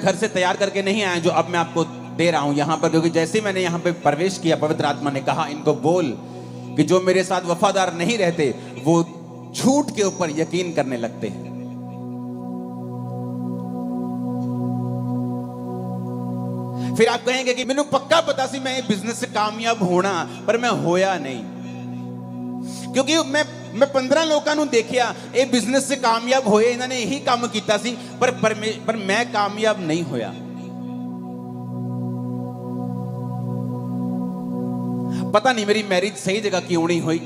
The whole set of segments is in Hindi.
घर से तैयार करके नहीं आया जो अब मैं आपको दे रहा हूं यहां पर, क्योंकि जैसे मैंने यहां पे प्रवेश किया पवित्र आत्मा ने कहा इनको बोल कि जो मेरे साथ वफादार नहीं रहते वो झूठ के ऊपर यकीन करने लगते हैं। फिर आप कहेंगे कि मैंने पक्का पता सी मैं बिजनेस से कामयाब होना, पर मैं होया नहीं, क्योंकि मैं 15 लोगों को देखिया ये बिजनेस से कामयाब होए, इन्होंने यही काम किया सी, पर मैं कामयाब नहीं होया। पता नहीं मेरी मैरिज सही जगह क्यों नहीं हुई,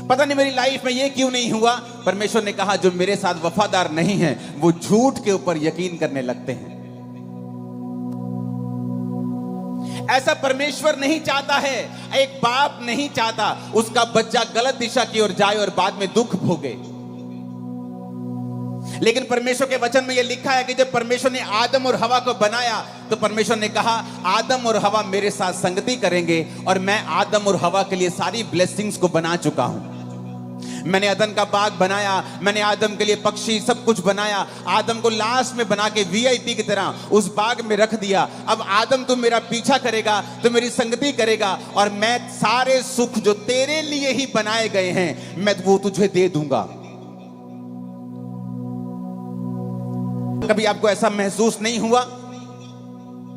पता नहीं मेरी लाइफ में ये क्यों नहीं हुआ। परमेश्वर ने कहा जो मेरे साथ वफादार नहीं है वो झूठ के ऊपर यकीन करने लगते हैं। ऐसा परमेश्वर नहीं चाहता है, एक बाप नहीं चाहता उसका बच्चा गलत दिशा की ओर जाए और बाद में दुख भोगे। लेकिन परमेश्वर के वचन में यह लिखा है कि जब परमेश्वर ने आदम और हवा को बनाया तो परमेश्वर ने कहा आदम और हवा मेरे साथ संगति करेंगे और मैं आदम और हवा के लिए सारी ब्लेसिंग्स को बना चुका हूं। मैंने अदन का बाग बनाया, मैंने आदम के लिए पक्षी सब कुछ बनाया, आदम को लास्ट में बना के वीआईपी की तरह उस बाग में रख दिया। अब आदम तू मेरा पीछा करेगा, तो मेरी संगति करेगा और मैं सारे सुख जो तेरे लिए ही बनाए गए हैं मैं वो तुझे दे दूंगा। कभी आपको ऐसा महसूस नहीं हुआ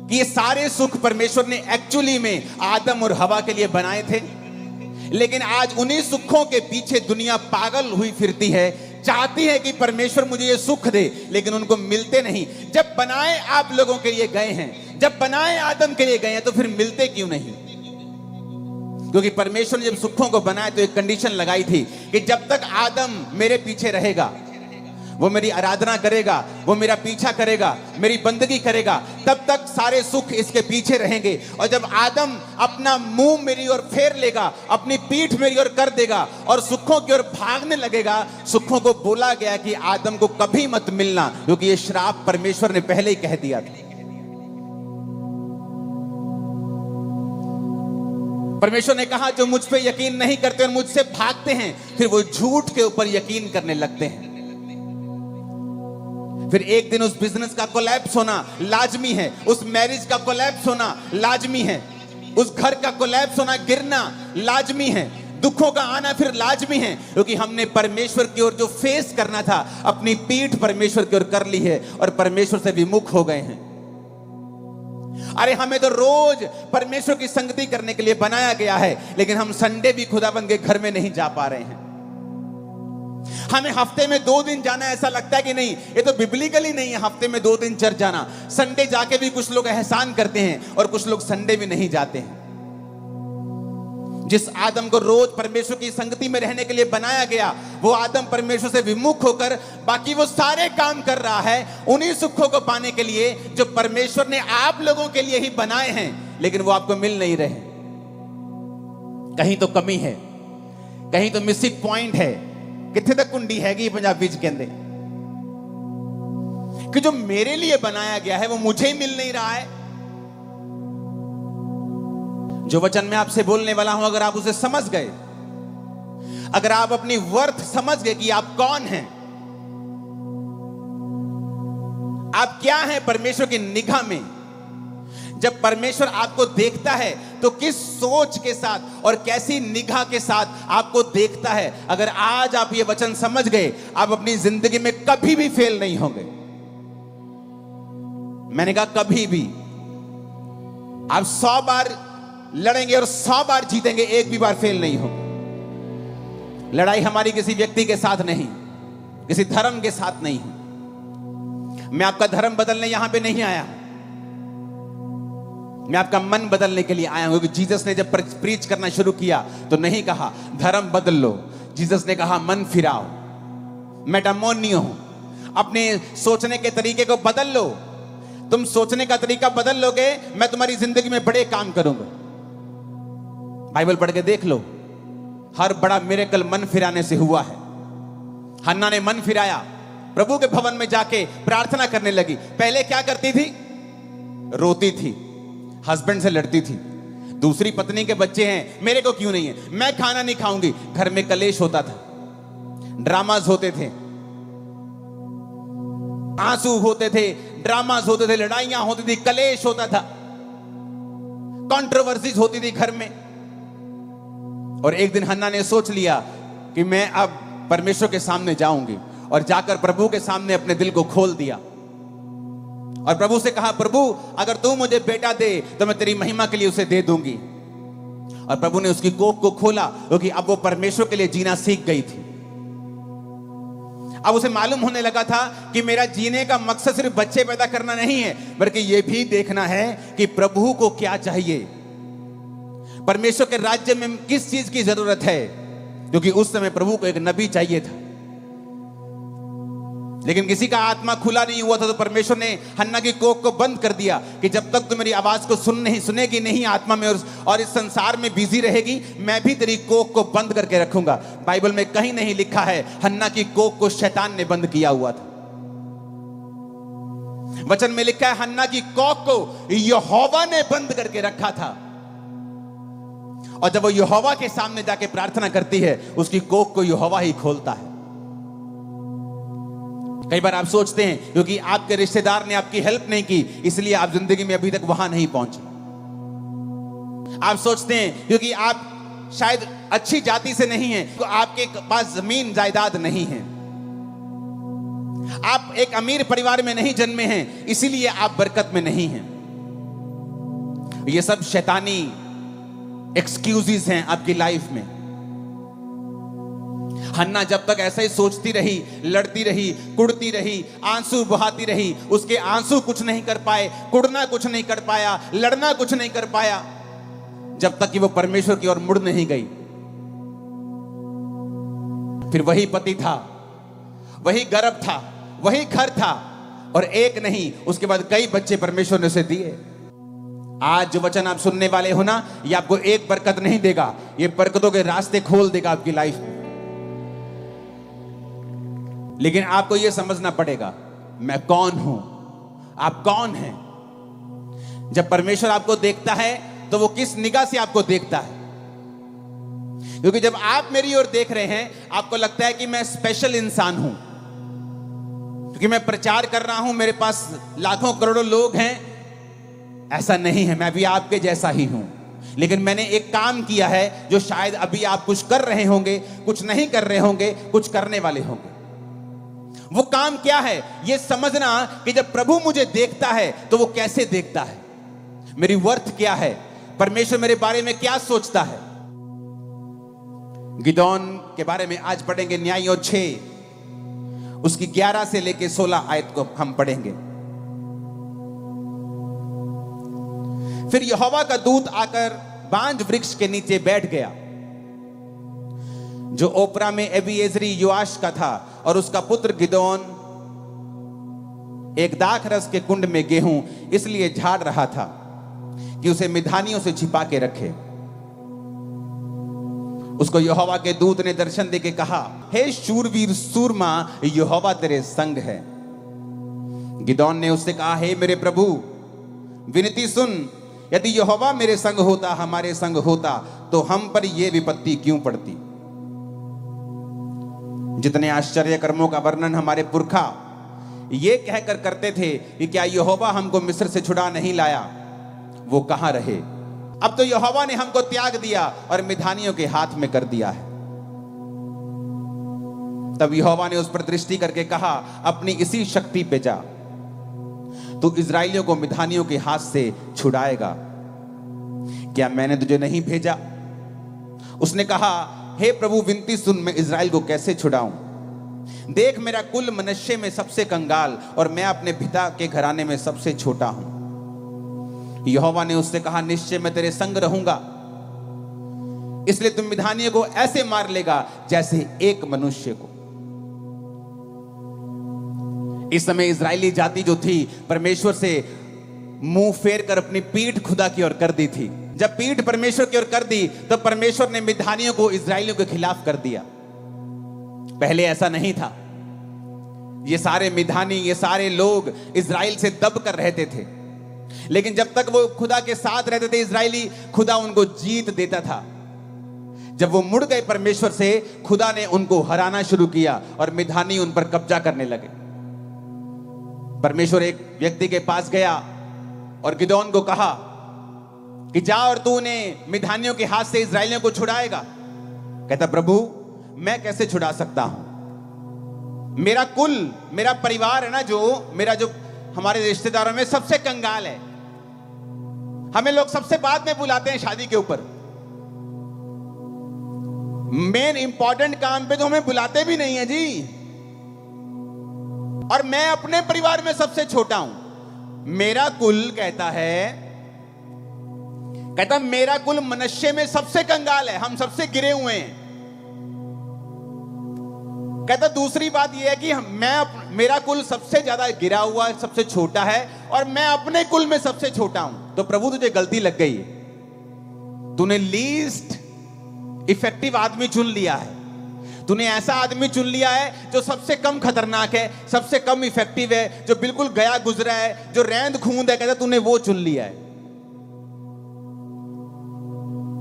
कि ये सारे सुख परमेश्वर ने एक्चुअली में आदम और हवा के लिए बनाए थे, लेकिन आज उन्हीं सुखों के पीछे दुनिया पागल हुई फिरती है, चाहती है कि परमेश्वर मुझे ये सुख दे, लेकिन उनको मिलते नहीं। जब बनाए आप लोगों के लिए गए हैं, जब बनाए आदम के लिए गए हैं, तो फिर मिलते क्यों नहीं? क्योंकि परमेश्वर ने जब सुखों को बनाया तो एक कंडीशन लगाई थी कि जब तक आदम मेरे पीछे रहेगा, वो मेरी आराधना करेगा, वो मेरा पीछा करेगा, मेरी बंदगी करेगा, तब तक सारे सुख इसके पीछे रहेंगे। और जब आदम अपना मुंह मेरी ओर फेर लेगा, अपनी पीठ मेरी ओर कर देगा और सुखों की ओर भागने लगेगा, सुखों को बोला गया कि आदम को कभी मत मिलना, क्योंकि ये श्राप परमेश्वर ने पहले ही कह दिया था। परमेश्वर ने कहा जो मुझ पे यकीन नहीं करते और मुझसे भागते हैं फिर वो झूठ के ऊपर यकीन करने लगते हैं। फिर एक दिन उस बिजनेस का कोलैप्स होना लाजमी है, उस मैरिज का कोलैप्स होना लाजमी है, उस घर का कोलैप्स होना, गिरना लाजमी है, दुखों का आना फिर लाजमी है, क्योंकि हमने परमेश्वर की ओर जो फेस करना था अपनी पीठ परमेश्वर की ओर कर ली है और परमेश्वर से विमुख हो गए हैं। अरे हमें तो रोज परमेश्वर की संगति करने के लिए बनाया गया है, लेकिन हम संडे भी खुदाबंद के घर में नहीं जा पा रहे हैं। हमें हफ्ते में 2 दिन जाना ऐसा लगता है कि नहीं, ये तो बिब्लिकली नहीं है हफ्ते में 2 दिन चर्च जाना। संडे जाके भी कुछ लोग एहसान करते हैं और कुछ लोग संडे भी नहीं जाते हैं। जिस आदम को रोज परमेश्वर की संगति में रहने के लिए बनाया गया, वो आदम परमेश्वर से विमुख होकर बाकी वो सारे काम कर रहा है उन्हीं सुखों को पाने के लिए जो परमेश्वर ने आप लोगों के लिए ही बनाए हैं, लेकिन वो आपको मिल नहीं रहे। कहीं तो कमी है, कहीं तो मिसिंग पॉइंट है। कितने तक कुंडी हैगी पंजाबी च कहते कि जो मेरे लिए बनाया गया है वो मुझे ही मिल नहीं रहा है। जो वचन मैं आपसे बोलने वाला हूं, अगर आप उसे समझ गए, अगर आप अपनी वर्थ समझ गए कि आप कौन हैं, आप क्या हैं परमेश्वर की निगाह में, जब परमेश्वर आपको देखता है तो किस सोच के साथ और कैसी निगाह के साथ आपको देखता है, अगर आज आप ये वचन समझ गए, आप अपनी जिंदगी में कभी भी फेल नहीं होंगे। मैंने कहा कभी भी। आप 100 बार लड़ेंगे और 100 बार जीतेंगे, एक भी बार फेल नहीं होंगे। लड़ाई हमारी किसी व्यक्ति के साथ नहीं, किसी धर्म के साथ नहीं है। मैं आपका धर्म बदलने यहां पे नहीं आया, मैं आपका मन बदलने के लिए आया हूं। क्योंकि जीसस ने जब प्रीच करना शुरू किया तो नहीं कहा धर्म बदल लो, जीसस ने कहा मन फिराओ, मेटामोनियो, अपने सोचने के तरीके को बदल लो। तुम सोचने का तरीका बदल लोगे, मैं तुम्हारी जिंदगी में बड़े काम करूंगा। बाइबल पढ़ के देख लो, हर बड़ा मिरेकल मन फिराने से हुआ है। हन्ना ने मन फिराया, प्रभु के भवन में जाके प्रार्थना करने लगी। पहले क्या करती थी? रोती थी, हस्बैंड से लड़ती थी, दूसरी पत्नी के बच्चे हैं, मेरे को क्यों नहीं है, मैं खाना नहीं खाऊंगी। घर में कलेश होता था, ड्रामास होते थे। आंसू होते थे, ड्रामास होते थे, लड़ाइयां होती थी, कलेश होता था, कंट्रोवर्सीज होती थी घर में। और एक दिन हन्ना ने सोच लिया कि मैं अब परमेश्वर के सामने जाऊंगी, और जाकर प्रभु के सामने अपने दिल को खोल दिया और प्रभु से कहा, प्रभु अगर तू मुझे बेटा दे तो मैं तेरी महिमा के लिए उसे दे दूंगी। और प्रभु ने उसकी कोख को खोला, क्योंकि अब वो परमेश्वर के लिए जीना सीख गई थी। अब उसे मालूम होने लगा था कि मेरा जीने का मकसद सिर्फ बच्चे पैदा करना नहीं है, बल्कि यह भी देखना है कि प्रभु को क्या चाहिए, परमेश्वर के राज्य में किस चीज की जरूरत है। क्योंकि उस समय प्रभु को एक नबी चाहिए था, लेकिन किसी का आत्मा खुला नहीं हुआ था। तो परमेश्वर ने हन्ना की कोख को बंद कर दिया कि जब तक तू मेरी आवाज को सुनेगी नहीं आत्मा में, और इस संसार में बिजी रहेगी, मैं भी तेरी कोख को बंद करके रखूंगा। बाइबल में कहीं नहीं लिखा है हन्ना की कोख को शैतान ने बंद किया हुआ था। वचन में लिखा है हन्ना की कोख को यहोवा ने बंद करके रखा था। और जब वो यहोवा के सामने जाके प्रार्थना करती है, उसकी कोख को यहोवा ही खोलता है। कई बार आप सोचते हैं क्योंकि आपके रिश्तेदार ने आपकी हेल्प नहीं की, इसलिए आप जिंदगी में अभी तक वहां नहीं पहुंचे। आप सोचते हैं क्योंकि आप शायद अच्छी जाति से नहीं हैं, तो आपके पास जमीन जायदाद नहीं है, आप एक अमीर परिवार में नहीं जन्मे हैं, इसीलिए आप बरकत में नहीं हैं। ये सब शैतानी एक्सक्यूजेस हैं आपकी लाइफ में। हन्ना जब तक ऐसा ही सोचती रही, लड़ती रही, कुड़ती रही, आंसू बहाती रही, उसके आंसू कुछ नहीं कर पाए, कुड़ना कुछ नहीं कर पाया, लड़ना कुछ नहीं कर पाया, जब तक कि वो परमेश्वर की ओर मुड़ नहीं गई। फिर वही पति था, वही गर्भ था, वही घर था, और एक नहीं, उसके बाद कई बच्चे परमेश्वर ने उसे दिए। आज जो वचन आप सुनने वाले हो ना, ये आपको एक बरकत नहीं देगा, ये बरकतों के रास्ते खोल देगा आपकी लाइफ में। लेकिन आपको यह समझना पड़ेगा, मैं कौन हूं, आप कौन हैं। जब परमेश्वर आपको देखता है तो वो किस निगाह से आपको देखता है। क्योंकि जब आप मेरी ओर देख रहे हैं, आपको लगता है कि मैं स्पेशल इंसान हूं, क्योंकि मैं प्रचार कर रहा हूं, मेरे पास लाखों करोड़ों लोग हैं। ऐसा नहीं है, मैं भी आपके जैसा ही हूं, लेकिन मैंने एक काम किया है जो शायद अभी आप कुछ कर रहे होंगे, कुछ नहीं कर रहे होंगे, कुछ करने वाले होंगे। वो काम क्या है, ये समझना कि जब प्रभु मुझे देखता है तो वो कैसे देखता है, मेरी वर्थ क्या है, परमेश्वर मेरे बारे में क्या सोचता है। गिदोन के बारे में आज पढ़ेंगे, न्यायियों 6 उसकी 11 से लेकर 16 आयत को हम पढ़ेंगे। फिर यहोवा का दूत आकर बांज वृक्ष के नीचे बैठ गया, जो ओपरा में एबीएजरी योआश का था, और उसका पुत्र गिदोन एक दाख रस के कुंड में गेहूं इसलिए झाड़ रहा था कि उसे मिधानियों से छिपा के रखे। उसको यहोवा के दूत ने दर्शन देके कहा, हे शूरवीर सूरमा, यहोवा तेरे संग है। गिदोन ने उससे कहा, हे मेरे प्रभु, विनती सुन, यदि यहोवा मेरे संग होता, हमारे संग होता, तो हम पर यह विपत्ति क्यों पड़ती। जितने आश्चर्य कर्मों का वर्णन हमारे पुरखा ये कहकर करते थे कि क्या यहोवा हमको मिस्र से छुड़ा नहीं लाया, वो कहां रहे। अब तो यहोवा ने हमको त्याग दिया और मिधानियों के हाथ में कर दिया है। तब यहोवा ने उस पर दृष्टि करके कहा, अपनी इसी शक्ति पे जा, तू इजराइलियों को मिधानियों के हाथ से छुड़ाएगा। क्या मैंने तुझे नहीं भेजा। उसने कहा, हे प्रभु विनती सुन, मैं इजराइल को कैसे छुड़ाऊं। देख, मेरा कुल मनुष्य में सबसे कंगाल, और मैं अपने पिता के घराने में सबसे छोटा हूं। यहोवा ने उससे कहा, निश्चय मैं तेरे संग रहूंगा, इसलिए तुम मिधानियों को ऐसे मार लेगा जैसे एक मनुष्य को। इस समय इजरायली जाति जो थी, परमेश्वर से मुंह फेर कर अपनी पीठ खुदा की ओर कर दी थी। जब पीठ परमेश्वर की ओर कर दी, तो परमेश्वर ने मिधानियों को इजरायलियों के खिलाफ कर दिया। पहले ऐसा नहीं था। ये सारे मिधानी, ये सारे लोग इजराइल से दब कर रहते थे, लेकिन जब तक वो खुदा के साथ रहते थे इजरायली, खुदा उनको जीत देता था। जब वो मुड़ गए परमेश्वर से, खुदा ने उनको हराना शुरू किया और मिधानी उन पर कब्जा करने लगे। परमेश्वर एक व्यक्ति के पास गया और गिदोन को कहा कि जा और तू उन्हें मिद्यानियों के हाथ से इस्राएलियों को छुड़ाएगा। कहता प्रभु मैं कैसे छुड़ा सकता हूं, मेरा कुल, मेरा परिवार है ना, जो हमारे रिश्तेदारों में सबसे कंगाल है। हमें लोग सबसे बाद में बुलाते हैं शादी के ऊपर, मेन इंपॉर्टेंट काम पे तो हमें बुलाते भी नहीं है जी। और मैं अपने परिवार में सबसे छोटा हूं। मेरा कुल कहता मेरा कुल मनुष्य में सबसे कंगाल है, हम सबसे गिरे हुए हैं। कहता दूसरी बात यह है कि मेरा कुल सबसे ज्यादा गिरा हुआ है, सबसे छोटा है, और मैं अपने कुल में सबसे छोटा हूं। तो प्रभु तुझे गलती लग गई है, तूने लीस्ट इफेक्टिव आदमी चुन लिया है। तूने ऐसा आदमी चुन लिया है जो सबसे कम खतरनाक है, सबसे कम इफेक्टिव है, जो बिल्कुल गया गुजरा है, जो रैंद खूंद है। कहता तूने वो चुन लिया है।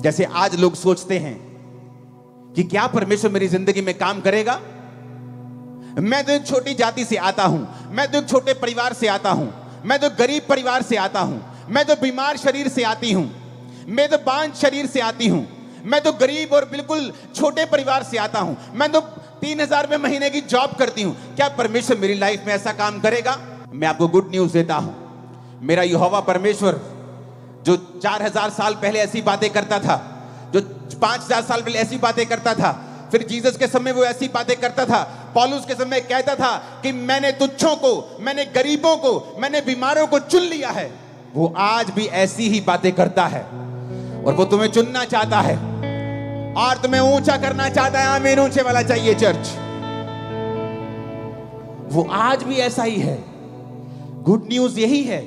जैसे आज लोग सोचते हैं कि क्या परमेश्वर मेरी जिंदगी में काम करेगा। मैं तो एक छोटी जाति से आता हूं, मैं तो एक छोटे परिवार से आता हूं, मैं तो गरीब परिवार से आता हूं, मैं तो बीमार शरीर से आती हूं, मैं तो बांझ शरीर से आती हूं, मैं तो गरीब और बिल्कुल छोटे परिवार से आता हूं, मैं तो 3,000 रुपए महीने की जॉब करती हूं। क्या परमेश्वर मेरी लाइफ में ऐसा काम करेगा? मैं आपको गुड न्यूज देता हूं। मेरा यहोवा परमेश्वर जो 4,000 साल पहले ऐसी बातें करता था, जो 5,000 साल पहले ऐसी बातें करता था, फिर जीसस के समय वो ऐसी बातें करता था, पौलुस के समय कहता था कि मैंने तुच्छों को, मैंने गरीबों को, मैंने बीमारों को चुन लिया है, वो आज भी ऐसी ही बातें करता है। और वो तुम्हें चुनना चाहता है और तुम्हें ऊंचा करना चाहता है। आमीन, ऊंचे वाला चाहिए चर्च। वो आज भी ऐसा ही है। गुड न्यूज यही है,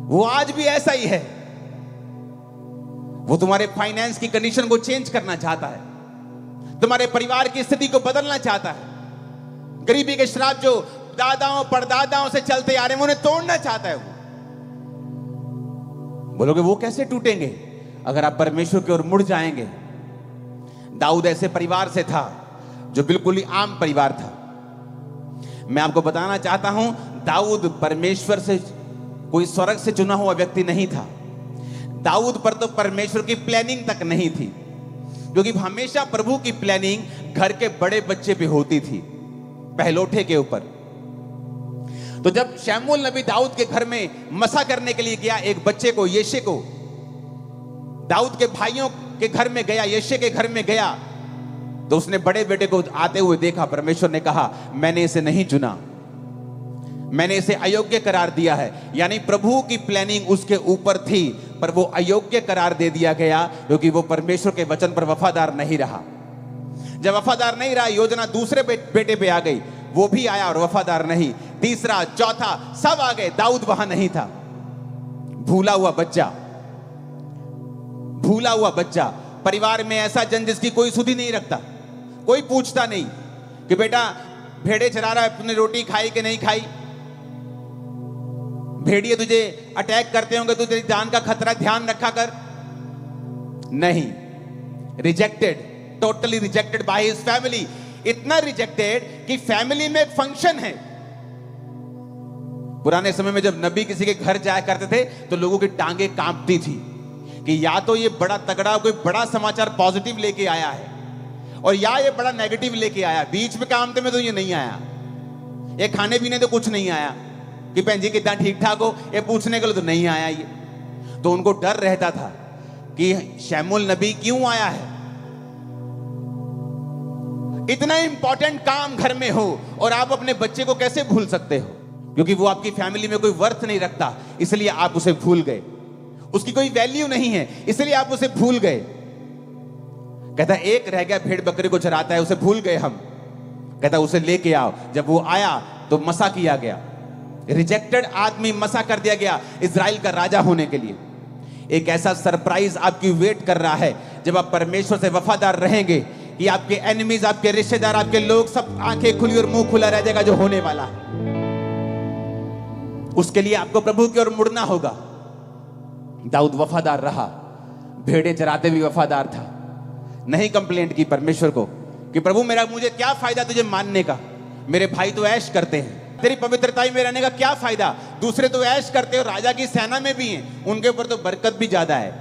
वो आज भी ऐसा ही है। वो तुम्हारे फाइनेंस की कंडीशन को चेंज करना चाहता है, तुम्हारे परिवार की स्थिति को बदलना चाहता है। गरीबी के श्राप जो दादाओं परदादाओं से चलते आ रहे हैं, उन्हें तोड़ना चाहता है। वो बोलोगे वो कैसे टूटेंगे? अगर आप परमेश्वर की ओर मुड़ जाएंगे। दाऊद ऐसे परिवार से था जो बिल्कुल ही आम परिवार था। मैं आपको बताना चाहता हूं, दाऊद परमेश्वर से कोई स्वर्ग से चुना हुआ व्यक्ति नहीं था। दाऊद पर तो परमेश्वर की प्लानिंग तक नहीं थी, क्योंकि हमेशा प्रभु की प्लानिंग घर के बड़े बच्चे पे होती थी, पहलोठे के ऊपर। तो जब शमूएल नबी दाऊद के घर में मसा करने के लिए गया, एक बच्चे को, यिशै को, दाऊद के भाइयों के घर में गया, यिशै के घर में गया, तो उसने बड़े बेटे को आते हुए देखा। परमेश्वर ने कहा मैंने इसे नहीं चुना, मैंने इसे अयोग्य करार दिया है। यानी प्रभु की प्लानिंग उसके ऊपर थी, पर वो अयोग्य करार दे दिया गया, क्योंकि वो परमेश्वर के वचन पर वफादार नहीं रहा। जब वफादार नहीं रहा, योजना दूसरे बेटे पे आ गई, वो भी आया और वफादार नहीं। तीसरा, चौथा, सब आ गए, दाऊद वहां नहीं था। भूला हुआ बच्चा, भूला हुआ बच्चा। परिवार में ऐसा जन जिसकी कोई सुधि नहीं रखता, कोई पूछता नहीं कि बेटा भेड़े चरा रहा है, अपनी रोटी खाई कि नहीं खाई, भेड़िए तुझे अटैक करते होंगे तो तेरी जान का खतरा, ध्यान रखा कर। नहीं, rejected, totally rejected by his family. इतना रिजेक्टेड कि फैमिली में एक फंक्शन है। पुराने समय में जब नबी किसी के घर जाया करते थे तो लोगों की टांगे कांपती थी कि या तो ये बड़ा तगड़ा कोई बड़ा समाचार पॉजिटिव लेके आया है, और या ये बड़ा नेगेटिव लेके आया। बीच में कामते में तो ये नहीं आया, ये खाने पीने तो कुछ नहीं आया कि भैन जी कितना ठीक ठाक हो, ये पूछने के लिए तो नहीं आया ये। तो उनको डर रहता था कि शमूएल नबी क्यों आया है। इतना इंपॉर्टेंट काम घर में हो और आप अपने बच्चे को कैसे भूल सकते हो? क्योंकि वो आपकी फैमिली में कोई वर्थ नहीं रखता, इसलिए आप उसे भूल गए। उसकी कोई वैल्यू नहीं है, इसलिए आप उसे भूल गए। कहता एक रह गया, भेड़ बकरी को चराता है, उसे भूल गए हम। कहता उसे लेके आओ। जब वो आया तो मसा किया गया, रिजेक्टेड आदमी मसा कर दिया गया इजराइल का राजा होने के लिए। एक ऐसा सरप्राइज आपकी वेट कर रहा है जब आप परमेश्वर से वफादार रहेंगे कि आपके एनिमीज, आपके रिश्तेदार, आपके लोग सब आंखें खुली और मुंह खुला रह जाएगा, जो होने वाला है। उसके लिए आपको प्रभु की ओर मुड़ना होगा। दाऊद वफादार रहा, भेड़े चराते भी वफादार था। नहीं कंप्लेंट की परमेश्वर को कि प्रभु मुझे क्या फायदा तुझे मानने का, मेरे भाई तो ऐश करते हैं, तेरी पवित्रताई में रहने का क्या फायदा? दूसरे तो ऐश करते हो, राजा की सेना में भी हैं, उनके ऊपर तो बरकत भी ज्यादा है।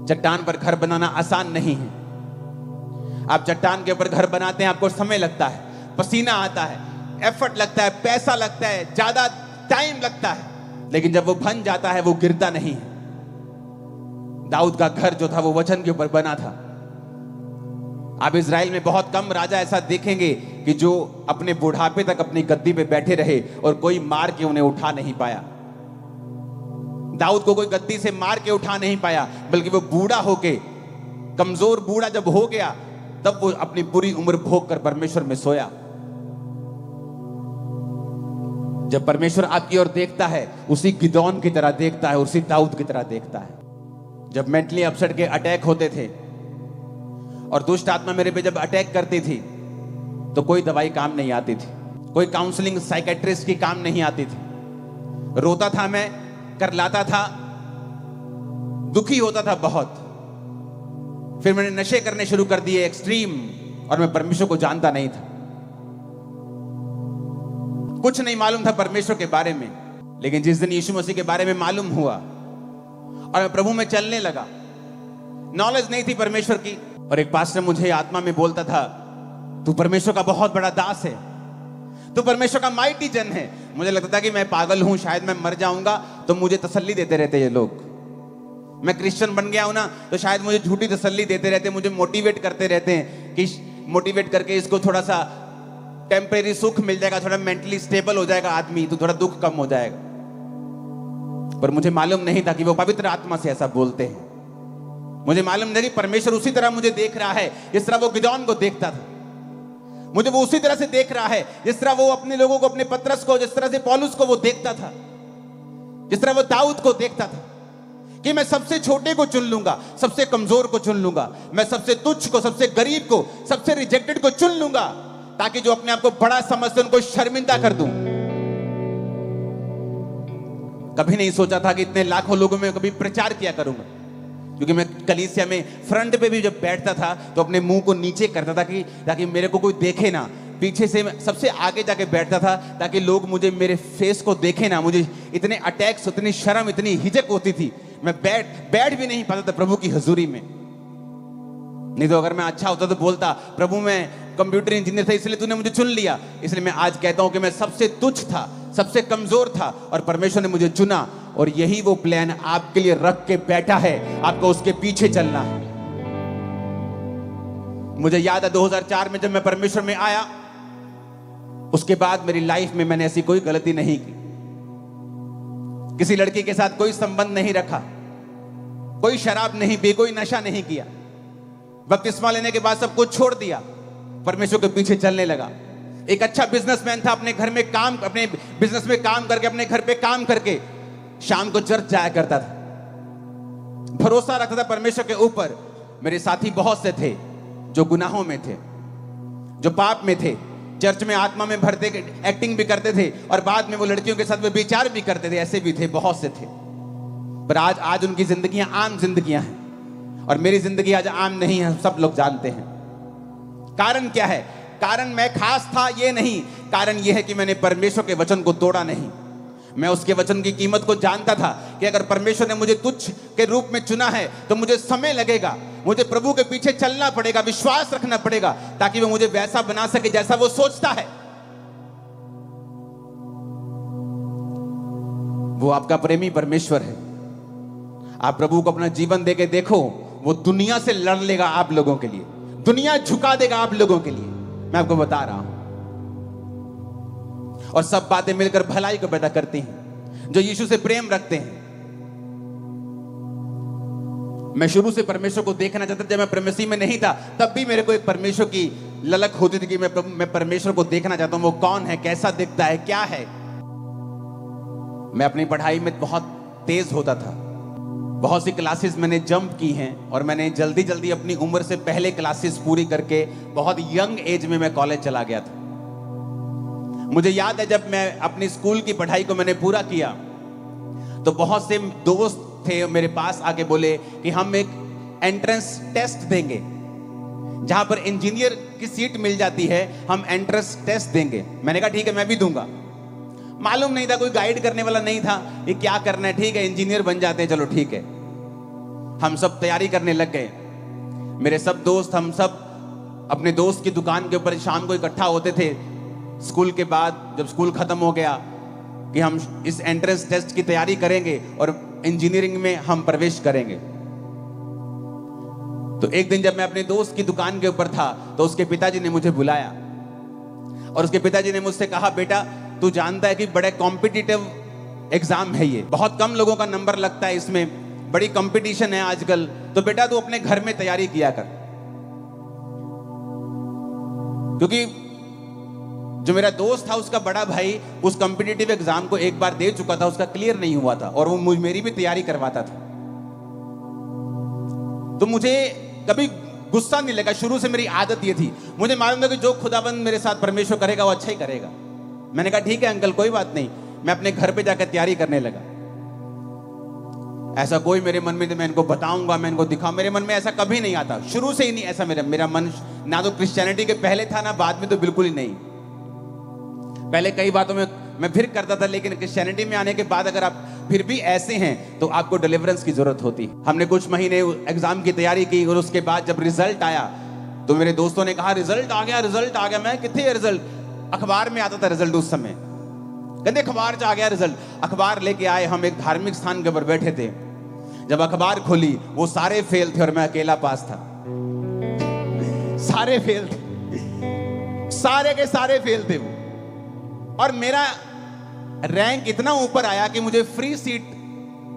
चट्टान पर घर बनाना आसान नहीं है। आप चट्टान के ऊपर घर बनाते हैं, आपको समय लगता है, पसीना आता है, एफर्ट लगता है, पैसा लगता है, ज्यादा टाइम लगता है, लेकिन जब वो बन जाता है वो गिरता नहीं है। दाऊद का घर जो था वो वचन के ऊपर बना था। आप इज़राइल में बहुत कम राजा ऐसा देखेंगे कि जो अपने बुढ़ापे तक अपनी गद्दी पे बैठे रहे और कोई मार के उन्हें उठा नहीं पाया। दाऊद को कोई गद्दी से मार के उठा नहीं पाया, बल्कि वो बूढ़ा होके, कमजोर बूढ़ा जब हो गया, तब वो अपनी पूरी उम्र भोग कर परमेश्वर में सोया। जब परमेश्वर आपकी ओर देखता है, उसी गिदौन की तरह देखता है, उसी दाऊद की तरह देखता है। जब मेंटली अपसेट के अटैक होते थे और दुष्ट आत्मा मेरे पे जब अटैक करती थी, तो कोई दवाई काम नहीं आती थी, कोई काउंसलिंग साइकेट्रिस्ट की काम नहीं आती थी। रोता था मैं, करलाता था, दुखी होता था बहुत। फिर मैंने नशे करने शुरू कर दिए एक्सट्रीम, और मैं परमेश्वर को जानता नहीं था। कुछ नहीं मालूम था परमेश्वर के बारे में। लेकिन जिस दिन यीशु मसीह के बारे में मालूम हुआ और मैं प्रभु में चलने लगा, नॉलेज नहीं थी परमेश्वर की, और एक पास्टर मुझे आत्मा में बोलता था, तू परमेश्वर का बहुत बड़ा दास है, तू परमेश्वर का माइटी जन है। मुझे लगता था कि मैं पागल हूं, शायद मैं मर जाऊंगा, तो मुझे तसल्ली देते रहते ये लोग। मैं क्रिश्चियन बन गया हूं ना, तो शायद मुझे झूठी तसल्ली देते रहते, मुझे मोटिवेट करते रहते हैं कि मोटिवेट करके इसको थोड़ा सा टेम्परेरी सुख मिल जाएगा, थोड़ा मेंटली स्टेबल हो जाएगा आदमी, तो थोड़ा दुख कम हो जाएगा। पर मुझे मालूम नहीं था कि वो पवित्र आत्मा से ऐसा बोलते हैं। मुझे मालूम नहीं कि परमेश्वर उसी तरह मुझे देख रहा है जिस तरह वो गिदौन को देखता था। मुझे वो उसी तरह से देख रहा है जिस तरह वो अपने लोगों को, अपने पतरस को, जिस तरह से पौलुस को वो देखता था, जिस तरह वो दाऊद को देखता था, कि मैं सबसे छोटे को चुन लूंगा, सबसे कमजोर को चुन लूंगा, मैं सबसे तुच्छ को, सबसे गरीब को, सबसे रिजेक्टेड को चुन लूंगा, ताकि जो अपने आप को बड़ा समझते उनको शर्मिंदा कर दूं। कभी नहीं सोचा था कि इतने लाखों लोगों में कभी प्रचार किया करूंगा, क्योंकि मैं कलीसिया में फ्रंट पे भी जब बैठता था तो अपने मुंह को नीचे करता था कि ताकि मेरे को कोई देखे ना। पीछे से मैं सबसे आगे जाके बैठता था ताकि लोग मुझे, मेरे फेस को देखे ना। मुझे इतने अटैक्स, इतनी शर्म, इतनी हिचक होती थी, मैं बैठ भी नहीं पाता था प्रभु की हजूरी में। नहीं तो अगर मैं अच्छा होता तो बोलता, प्रभु मैं कंप्यूटर इंजीनियर था इसलिए तूने मुझे चुन लिया। इसलिए मैं आज कहता हूं कि मैं सबसे तुच्छ था, सबसे कमजोर था, और परमेश्वर ने मुझे चुना, और यही वो प्लान आपके लिए रख के बैठा है। आपको उसके पीछे चलना है। मुझे याद है 2004 में जब मैं परमेश्वर में आया, उसके बाद मेरी लाइफ में मैंने ऐसी कोई गलती नहीं की। किसी लड़की के साथ कोई संबंध नहीं रखा, कोई शराब नहीं पी, कोई नशा नहीं किया। बपतिस्मा लेने के बाद सब कुछ छोड़ दिया, परमेश्वर के पीछे चलने लगा। एक अच्छा बिजनेसमैन था, अपने घर में काम, अपने बिजनेस में काम करके, अपने घर पे काम करके शाम को चर्च जाया करता था। भरोसा रखता था परमेश्वर के ऊपर। मेरे साथी बहुत से थे जो गुनाहों में थे, जो पाप में थे, चर्च में आत्मा में भरते, एक्टिंग भी करते थे, और बाद में वो लड़कियों के साथ विचार भी करते थे। ऐसे भी थे, बहुत से थे। पर आज उनकी जिंदगियां आम जिंदगियां हैं, और मेरी जिंदगी आज आम नहीं है, सब लोग जानते हैं। कारण क्या है? कारण मैं खास था ये नहीं, कारण यह है कि मैंने परमेश्वर के वचन को तोड़ा नहीं। मैं उसके वचन की कीमत को जानता था कि अगर परमेश्वर ने मुझे तुच्छ के रूप में चुना है तो मुझे समय लगेगा, मुझे प्रभु के पीछे चलना पड़ेगा, विश्वास रखना पड़ेगा, ताकि वो मुझे वैसा बना सके जैसा वो सोचता है। वो आपका प्रेमी परमेश्वर है। आप प्रभु को अपना जीवन देके देखो, वो दुनिया से लड़ लेगा आप लोगों के लिए, दुनिया झुका देगा आप लोगों के लिए। मैं आपको बता रहा हूं। और सब बातें मिलकर भलाई को पैदा करती हैं जो यीशु से प्रेम रखते हैं। मैं शुरू से परमेश्वर को देखना चाहता था। जब मैं परमेश्वर में नहीं था तब भी मेरे को एक परमेश्वर की ललक होती थी कि मैं परमेश्वर को देखना चाहता हूं, वो कौन है, कैसा दिखता है, क्या है। मैं अपनी पढ़ाई में बहुत तेज होता था। बहुत सी क्लासेस मैंने जंप की हैं, और मैंने जल्दी जल्दी अपनी उम्र से पहले क्लासेस पूरी करके बहुत यंग एज में मैं कॉलेज चला गया था। मुझे याद है जब मैं अपनी स्कूल की पढ़ाई को मैंने पूरा किया तो बहुत से दोस्त थे मेरे पास आके बोले कि हम एक एंट्रेंस टेस्ट देंगे जहां पर इंजीनियर की सीट मिल जाती है, हम एंट्रेंस टेस्ट देंगे। मैंने कहा ठीक है, मैं भी दूंगा। मालूम नहीं था, कोई गाइड करने वाला नहीं था, ये क्या करना है, ठीक है इंजीनियर बन जाते हैं, चलो ठीक है। हम सब तैयारी करने लग गए। मेरे सब दोस्त, हम सब अपने दोस्त की दुकान के ऊपर शाम को इकट्ठा होते थे स्कूल के बाद, जब स्कूल खत्म हो गया, कि हम इस एंट्रेंस टेस्ट की तैयारी करेंगे और इंजीनियरिंग में हम प्रवेश करेंगे। तो एक दिन जब मैं अपने दोस्त की दुकान के ऊपर था, तो उसके पिताजी ने मुझे बुलाया और उसके पिताजी ने मुझसे कहा, बेटा तू जानता है कि बड़े कॉम्पिटिटिव एग्जाम है ये, बहुत कम लोगों का नंबर लगता है इसमें, बड़ी कंपटीशन है आजकल, तो बेटा तू अपने घर में तैयारी किया कर। क्योंकि जो मेरा दोस्त था, उसका बड़ा भाई उस कॉम्पिटिटिव एग्जाम को एक बार दे चुका था, उसका क्लियर नहीं हुआ था और वो मेरी भी तैयारी करवाता था। तो मुझे कभी गुस्सा नहीं लगा, शुरू से मेरी आदत ये थी, मुझे मालूम था कि जो खुदाबंद मेरे साथ परमेश्वर करेगा वो अच्छा ही करेगा। मैंने कहा ठीक है अंकल, कोई बात नहीं। मैं अपने घर पे जाकर तैयारी करने लगा। ऐसा कोई मेरे मन में मैं इनको बताऊंगा, मैं इनको दिखाऊं, मेरे मन में ऐसा कभी नहीं आता, शुरू से ही नहीं ऐसा। मेरा मन ना तो क्रिश्चियनिटी के पहले था, ना बाद में, तो बिल्कुल ही नहीं। पहले कई बातों में मैं फिर करता था, लेकिन क्रिश्चियनिटी में आने के बाद अगर आप फिर भी ऐसे हैं तो आपको डिलीवरेंस की जरूरत होती है। हमने कुछ महीने एग्जाम की तैयारी की और उसके बाद जब रिजल्ट आया तो मेरे दोस्तों ने कहा रिजल्ट आ गया, रिजल्ट आ गया। मैं कितने रिजल्ट, अखबार में आता था रिजल्ट उस समय, कहते अखबार से आ गया रिजल्ट। अखबार लेके आए, हम एक धार्मिक स्थान के ऊपर बैठे थे, जब अखबार खोली वो सारे फेल थे और मैं अकेला पास था। सारे फेल थे, सारे के सारे फेल थे वो, और मेरा रैंक इतना ऊपर आया कि मुझे फ्री सीट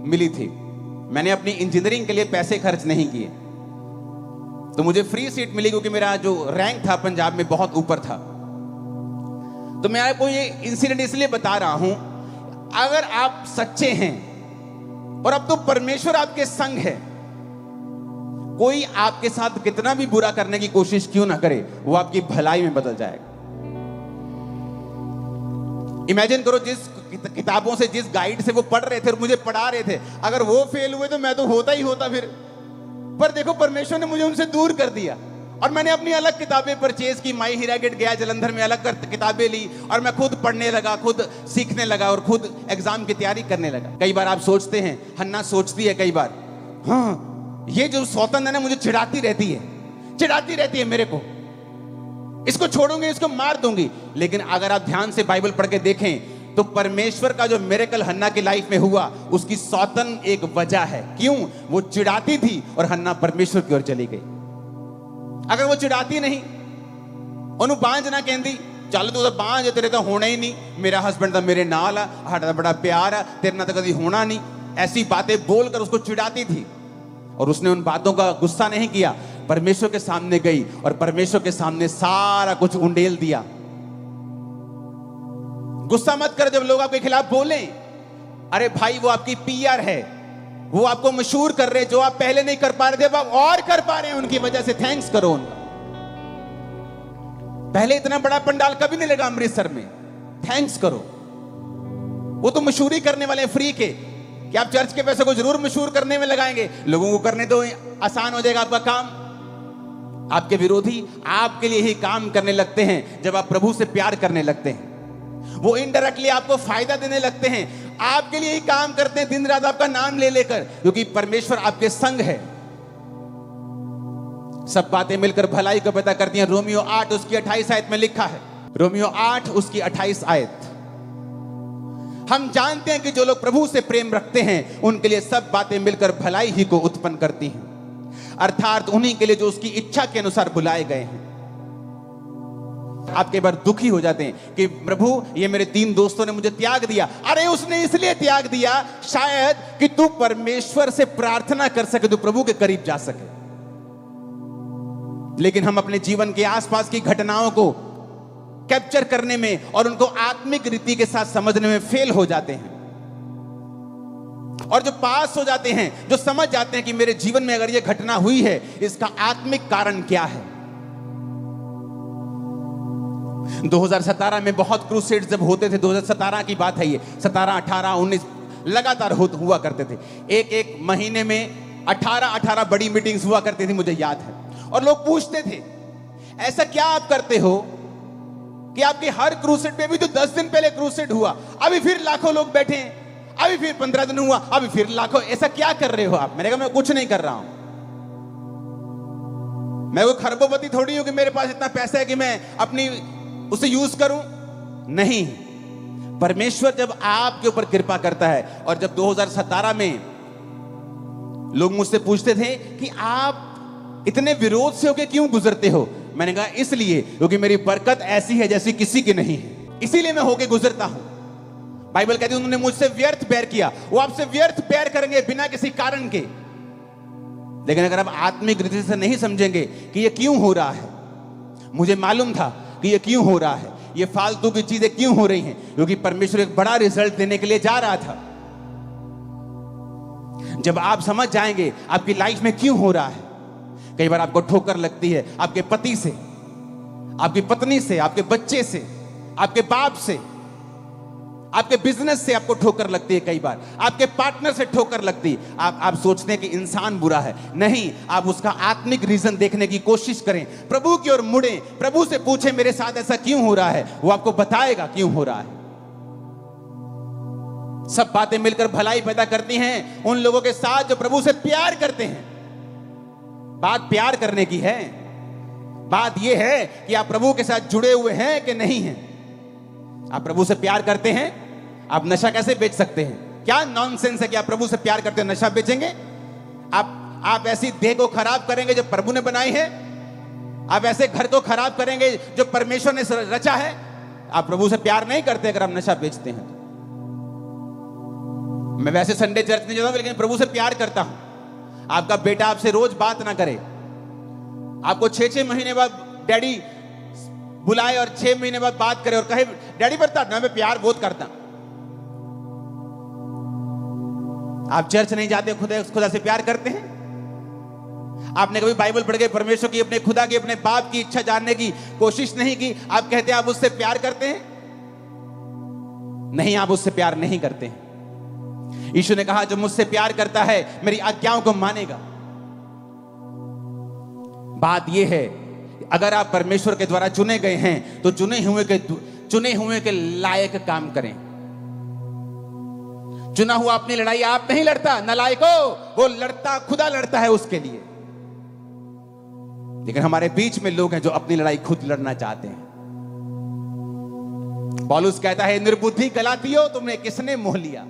मिली थी। मैंने अपनी इंजीनियरिंग के लिए पैसे खर्च नहीं किए, तो मुझे फ्री सीट मिली क्योंकि मेरा जो रैंक था पंजाब में बहुत ऊपर था। तो मैं आपको ये इंसिडेंट इसलिए बता रहा हूं, अगर आप सच्चे हैं और अब तो परमेश्वर आपके संग है, कोई आपके साथ कितना भी बुरा करने की कोशिश क्यों ना करे, वो आपकी भलाई में बदल जाएगा। इमेजिन करो, जिस किताबों से, जिस गाइड से वो पढ़ रहे थे और मुझे पढ़ा रहे थे, अगर वो फेल हुए तो मैं तो होता ही होता फिर। पर देखो परमेश्वर ने मुझे उनसे दूर कर दिया और मैंने अपनी अलग किताबें परचेज की। माई हीरा गेट गया जलंधर में, अलग किताबें ली और मैं खुद पढ़ने लगा, खुद सीखने लगा और खुद एग्जाम की तैयारी करने लगा। कई बार आप सोचते हैं, हन्ना सोचती है कई बार, हाँ ये जो सौतन है ना, मुझे चिढ़ाती रहती है मेरे को, इसको छोड़ूंगी, इसको मार दूंगी। लेकिन अगर आप ध्यान से बाइबल पढ़ के देखें तो परमेश्वर का जो मिरेकल हन्ना की लाइफ में हुआ, उसकी सौतन एक वजह है। क्यों? वो चिढ़ाती थी और हन्ना परमेश्वर की ओर चली गई। अगर वो चिढ़ाती नहीं, ओनू बांझ ना कहती, चल तू तो बांझ, तेरे तो होना ही नहीं, मेरा हस्बैंड तो मेरे नाल है, साडा बड़ा प्यार है, तेरे ना तो कभी होना नहीं, ऐसी बातें बोलकर उसको चिढ़ाती थी। और उसने उन बातों का गुस्सा नहीं किया, परमेश्वर के सामने गई और परमेश्वर के सामने सारा कुछ उंडेल दिया। गुस्सा मत कर जब लोग आपके खिलाफ बोले, अरे भाई वो आपकी पीआर है, वो आपको मशहूर कर रहे, जो आप पहले नहीं कर पा रहे थे अब आप और कर पा रहे हैं, उनकी वजह से थैंक्स करो उनका। पहले इतना बड़ा पंडाल कभी नहीं लगा अमृतसर में, थैंक्स करो। वो तो मशहूरी करने वाले फ्री के, कि आप चर्च के पैसे को जरूर मशहूर करने में लगाएंगे, लोगों को करने दो, आसान हो जाएगा आपका काम। आपके विरोधी आपके लिए ही काम करने लगते हैं जब आप प्रभु से प्यार करने लगते हैं। वो इनडायरेक्टली आपको फायदा देने लगते हैं, आपके लिए ही काम करते हैं दिन रात आपका नाम ले लेकर, क्योंकि परमेश्वर आपके संग है। सब बातें मिलकर भलाई को पैदा करती हैं। रोमियो 8 उसकी 28 आयत में लिखा है, रोमियो 8 उसकी 28 आयत, हम जानते हैं कि जो लोग प्रभु से प्रेम रखते हैं उनके लिए सब बातें मिलकर भलाई ही को उत्पन्न करती हैं, अर्थात उन्हीं के लिए जो उसकी इच्छा के अनुसार बुलाए गए हैं। आप कई बार दुखी हो जाते हैं कि प्रभु ये मेरे 3 दोस्तों ने मुझे त्याग दिया। अरे उसने इसलिए त्याग दिया शायद कि तू परमेश्वर से प्रार्थना कर सके, तू प्रभु के करीब जा सके। लेकिन हम अपने जीवन के आसपास की घटनाओं को कैप्चर करने में और उनको आत्मिक रीति के साथ समझने में फेल हो जाते हैं, और जो पास हो जाते हैं, जो समझ जाते हैं कि मेरे जीवन में अगर यह घटना हुई है, इसका आत्मिक कारण क्या है। 2017 में बहुत क्रूसेड जब होते थे, 2017 की बात है ये, 17, 18, 19 लगातार हुआ करते थे। एक महीने में 18 बड़ी मीटिंग्स हुआ करती थी, मुझे याद है। और लोग पूछते थे ऐसा क्या आप करते हो कि आपके हर क्रूसेड में भी तो 10 दिन पहले क्रूसेड हुआ, अभी फिर लाखों लोग बैठे हैं, अभी फिर 15 दिन हुआ, अभी फिर लाखों, ऐसा क्या कर रहे हो आप? मैंने कहा मैं कुछ नहीं कर रहा हूं, मैं वो खरबोपति थोड़ी हूं कि मेरे पास इतना पैसा है कि मैं अपनी उसे यूज करूं। नहीं, परमेश्वर जब आपके ऊपर कृपा करता है, और जब 2017 में लोग मुझसे पूछते थे कि आप इतने विरोध से होके क्यों गुजरते हो, मैंने कहा इसलिए क्योंकि मेरी बरकत ऐसी है जैसी किसी की नहीं है, इसीलिए मैं होके गुजरता हूं। बाइबल कहती है उन्होंने मुझसे व्यर्थ बैर किया, वो आपसे व्यर्थ बैर करेंगे बिना किसी कारण के। लेकिन अगर आप आत्मिक रीति से नहीं समझेंगे कि ये क्यों हो रहा है, मुझे मालूम था कि ये क्यों हो रहा है, ये फालतू की चीजें क्यों हो रही हैं, क्योंकि परमेश्वर एक बड़ा रिजल्ट देने के लिए जा रहा था। जब आप समझ जाएंगे आपकी लाइफ में क्यों हो रहा है, कई बार आपको ठोकर लगती है आपके पति से, आपकी पत्नी से, आपके बच्चे से, आपके बाप से, आपके बिजनेस से आपको ठोकर लगती है, कई बार आपके पार्टनर से ठोकर लगती है। आप सोचते हैं कि इंसान बुरा है, नहीं, आप उसका आत्मिक रीजन देखने की कोशिश करें, प्रभु की ओर मुड़े, प्रभु से पूछें मेरे साथ ऐसा क्यों हो रहा है, वो आपको बताएगा क्यों हो रहा है। सब बातें मिलकर भलाई पैदा करती हैं उन लोगों के साथ जो प्रभु से प्यार करते हैं। बात प्यार करने की है, बात यह है कि आप प्रभु के साथ जुड़े हुए हैं कि नहीं हैं। आप प्रभु से प्यार करते हैं, आप नशा कैसे बेच सकते हैं? क्या नॉनसेंस है कि आप प्रभु से प्यार करते हैं नशा बेचेंगे? आप ऐसी देह को खराब करेंगे जो प्रभु ने बनाई है, आप ऐसे घर को खराब करेंगे जो परमेश्वर ने रचा है। आप प्रभु से प्यार नहीं करते अगर आप नशा बेचते हैं। मैं वैसे संडे चर्च नहीं जाता हूं, लेकिन प्रभु से प्यार करता हूं। आपका बेटा आपसे रोज बात ना करे, आपको 6-6 महीने बाद डैडी बुलाए और 6 महीने बाद बात करे और कहे डैडी बता ना मैं प्यार बहुत करता। आप चर्च नहीं जाते, खुदा से प्यार करते हैं? आपने कभी बाइबल पढ़ के परमेश्वर की, अपने खुदा की, अपने बाप की इच्छा जानने की कोशिश नहीं की? आप कहते हैं आप उससे प्यार करते हैं? नहीं, आप उससे प्यार नहीं करते हैं। यीशु ने कहा जो मुझसे प्यार करता है मेरी आज्ञाओं को मानेगा। बात यह है अगर आप परमेश्वर के द्वारा चुने गए हैं तो चुने हुए के लायक काम करें। चुना हुआ अपनी लड़ाई आप नहीं लड़ता, नालायको, वो लड़ता, खुदा लड़ता है उसके लिए। लेकिन हमारे बीच में लोग हैं जो अपनी लड़ाई खुद लड़ना चाहते हैं। पौलुस कहता है निर्बुद्धि गलातियों, तुमने किसने मोह लिया?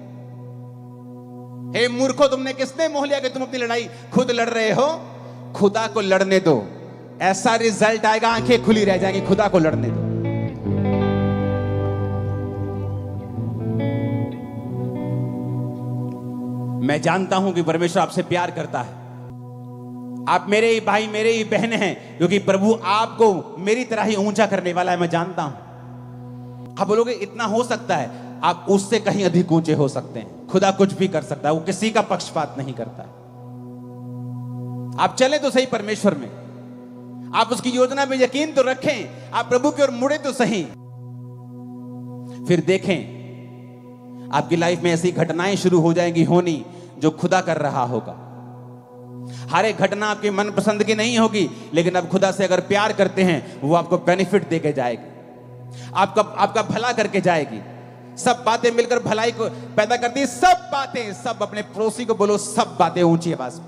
हे मूर्खों, तुमने किसने मोह लिया कि तुम अपनी लड़ाई खुद लड़ रहे हो? खुदा को लड़ने दो, ऐसा रिजल्ट आएगा, आंखें खुली रह जाएंगी। खुदा को लड़ने दो। मैं जानता हूं कि परमेश्वर आपसे प्यार करता है। आप मेरे ही भाई, मेरे ही बहन हैं, क्योंकि प्रभु आपको मेरी तरह ही ऊंचा करने वाला है। मैं जानता हूं। आप बोलोगे इतना हो सकता है, आप उससे कहीं अधिक ऊंचे हो सकते हैं। खुदा कुछ भी कर सकता है, वो किसी का पक्षपात नहीं करता। आप चले तो सही परमेश्वर में, आप उसकी योजना में यकीन तो रखें, आप प्रभु की ओर मुड़े तो सही। फिर देखें आपकी लाइफ में ऐसी घटनाएं शुरू हो जाएंगी होनी जो खुदा कर रहा होगा। हर एक घटना आपके मनपसंद की नहीं होगी, लेकिन आप खुदा से अगर प्यार करते हैं वो आपको बेनिफिट देके जाएगी, आपका भला करके जाएगी। सब बातें मिलकर भलाई को पैदा करती है। सब बातें, सब अपने पड़ोसी को बोलो, सब बातें ऊंची आवाज में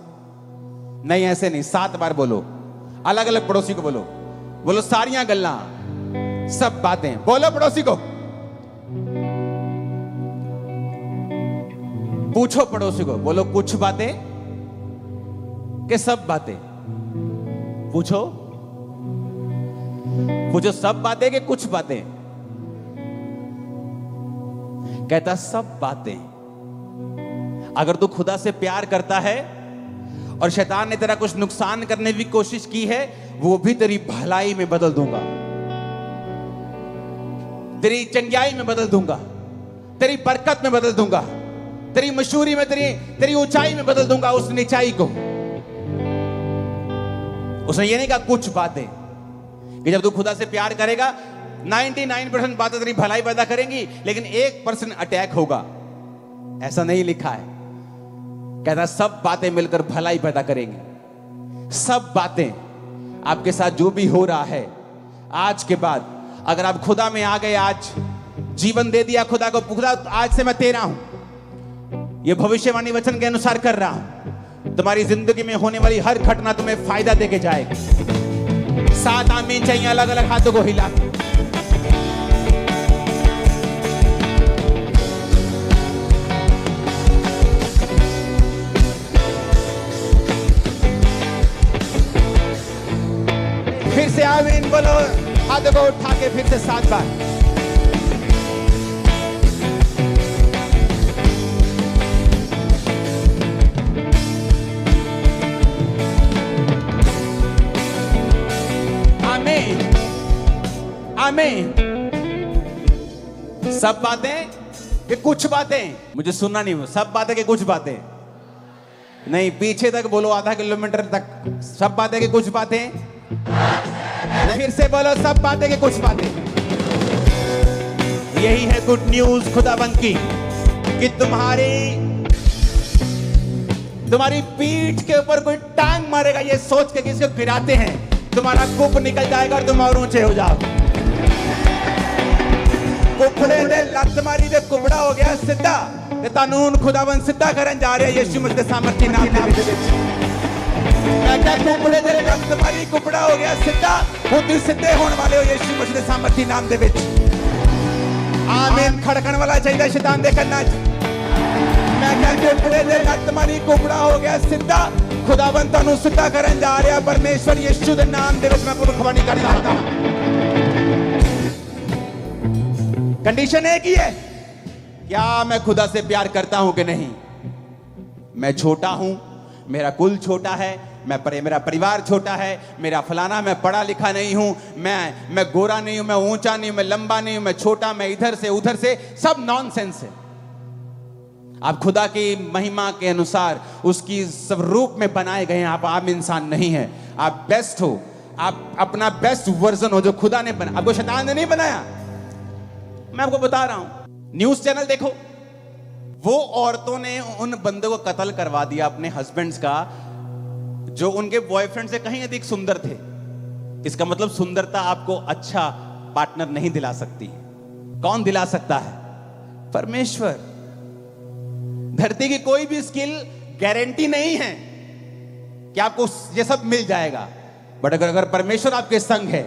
नहीं, ऐसे नहीं, 7 बार बोलो, अलग अलग पड़ोसी को बोलो सारियां गल्ला, सब बातें बोलो पड़ोसी को। पूछो पड़ोसी को, बोलो कुछ बातें कि सब बातें? पूछो सब बातें कि कुछ बातें? कहता सब बातें। अगर तू खुदा से प्यार करता है और शैतान ने तेरा कुछ नुकसान करने की कोशिश की है, वो भी तेरी भलाई में बदल दूंगा, तेरी चंगाई में बदल दूंगा, तेरी बरकत में बदल दूंगा, तेरी मशहूरी में, तेरी ऊंचाई में बदल दूंगा उस नीचाई को। उसने ये नहीं कहा कुछ बातें, कि जब तू खुदा से प्यार करेगा 99% बातें तेरी भलाई पैदा करेंगी, लेकिन 1% अटैक होगा। ऐसा नहीं लिखा है। कहता सब बातें मिलकर भलाई पैदा करेंगी। सब बातें। आपके साथ जो भी हो रहा है, आज के बाद अगर आप खुदा में आ गए, आज जीवन दे दिया खुदा को, खुदा आज से मैं तेरा हूं, ये भविष्यवाणी वचन के अनुसार कर रहा हूं, तुम्हारी जिंदगी में होने वाली हर घटना तुम्हें फायदा देके जाएगी। 7 आमीन चाहिए अलग अलग हाथों को हिला। फिर से आमीन बोलो, हाथों को उठा के फिर से 7 बार। आमीन आमीन। सब बातें कि कुछ बातें, मुझे सुनना नहीं, सब बातें कि कुछ बातें नहीं, पीछे तक बोलो, आधा किलोमीटर तक। सब बातें कि कुछ बातें, फिर से बोलो, सब बातें कि कुछ बातें। यही है गुड न्यूज खुदाबंद की, कि तुम्हारी पीठ के ऊपर कोई टांग मारेगा ये सोच के कि इसको गिराते हैं, तुम्हारा कुप निकल जाएगा और तुम और ऊंचे हो जाओ। कुपड़े ने लत मारी दे, कुपड़ा हो गया सीधा, ते कानून खुदाबंद सीधा करन जा रहे हैं यीशु मसीह के सामर्थ्य नाम दे विच। मैं क्या कुपड़े दे लत मारी, कुपड़ा हो गया सीधा, खुद सीधे होने वाले हो यीशु मसीह के सामर्थ्य नाम दे विच। आमीन। खड़कन वाला चाहिए शैतान दे करना। मैं क्या कुपड़े दे लत मारी, कुपड़ा हो गया सीधा, खुदाबंद तानू सीधा करन जा रहा परमेश्वर यीशु दे नाम दे विच। मैं भविष्यवाणी कर रहा हूं। कंडीशन एक ही है, क्या मैं खुदा से प्यार करता हूं कि नहीं। मैं छोटा हूं, मेरा कुल छोटा है, मेरा परिवार छोटा है, मेरा फलाना, मैं पढ़ा लिखा नहीं हूं, मैं गोरा नहीं हूं, मैं ऊंचा नहीं हूं, मैं लंबा नहीं हूं, मैं छोटा, मैं इधर से उधर से, सब नॉनसेंस है। आप खुदा की महिमा के अनुसार उसकी स्वरूप में बनाए गए हैं। आप आम इंसान नहीं है, आप बेस्ट हो, आप अपना बेस्ट वर्जन हो जो खुदा ने बनाया, आपको शैतान ने नहीं बनाया। मैं आपको बता रहा हूं, न्यूज चैनल देखो, वो औरतों ने उन बंदों को कत्ल करवा दिया अपने हस्बैंड्स का जो उनके बॉयफ्रेंड से कहीं अधिक सुंदर थे। इसका मतलब सुंदरता आपको अच्छा पार्टनर नहीं दिला सकती। कौन दिला सकता है? परमेश्वर। धरती की कोई भी स्किल गारंटी नहीं है कि आपको ये सब मिल जाएगा, बट अगर परमेश्वर आपके संग है,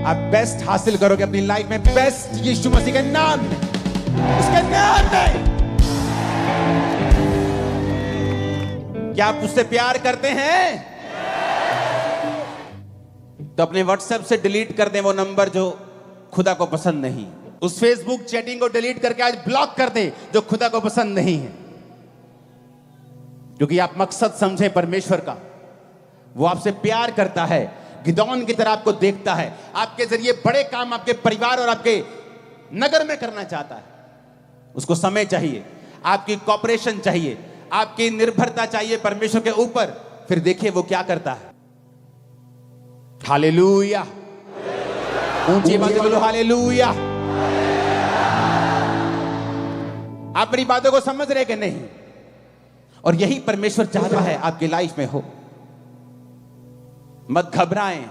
आप बेस्ट हासिल करोगे अपनी लाइफ में। बेस्ट यीशु मसीह के नाम में, उसके नाम में। क्या आप उससे प्यार करते हैं? तो अपने व्हाट्सएप से डिलीट कर दें वो नंबर जो खुदा को पसंद नहीं। उस फेसबुक चैटिंग को डिलीट करके आज ब्लॉक कर दें जो खुदा को पसंद नहीं है। क्योंकि आप मकसद समझे परमेश्वर का, वो आपसे प्यार करता है, गिदौन की तरह आपको देखता है, आपके जरिए बड़े काम आपके परिवार और आपके नगर में करना चाहता है। उसको समय चाहिए, आपकी कॉपरेशन चाहिए, आपकी निर्भरता चाहिए परमेश्वर के ऊपर। फिर देखिए वो क्या करता है। हालेलुया। ऊंची आवाज में बोलो हालेलुया। आप मेरी बातों को समझ रहे कि नहीं? और यही परमेश्वर चाहता है आपकी लाइफ में हो। मत घबराएं,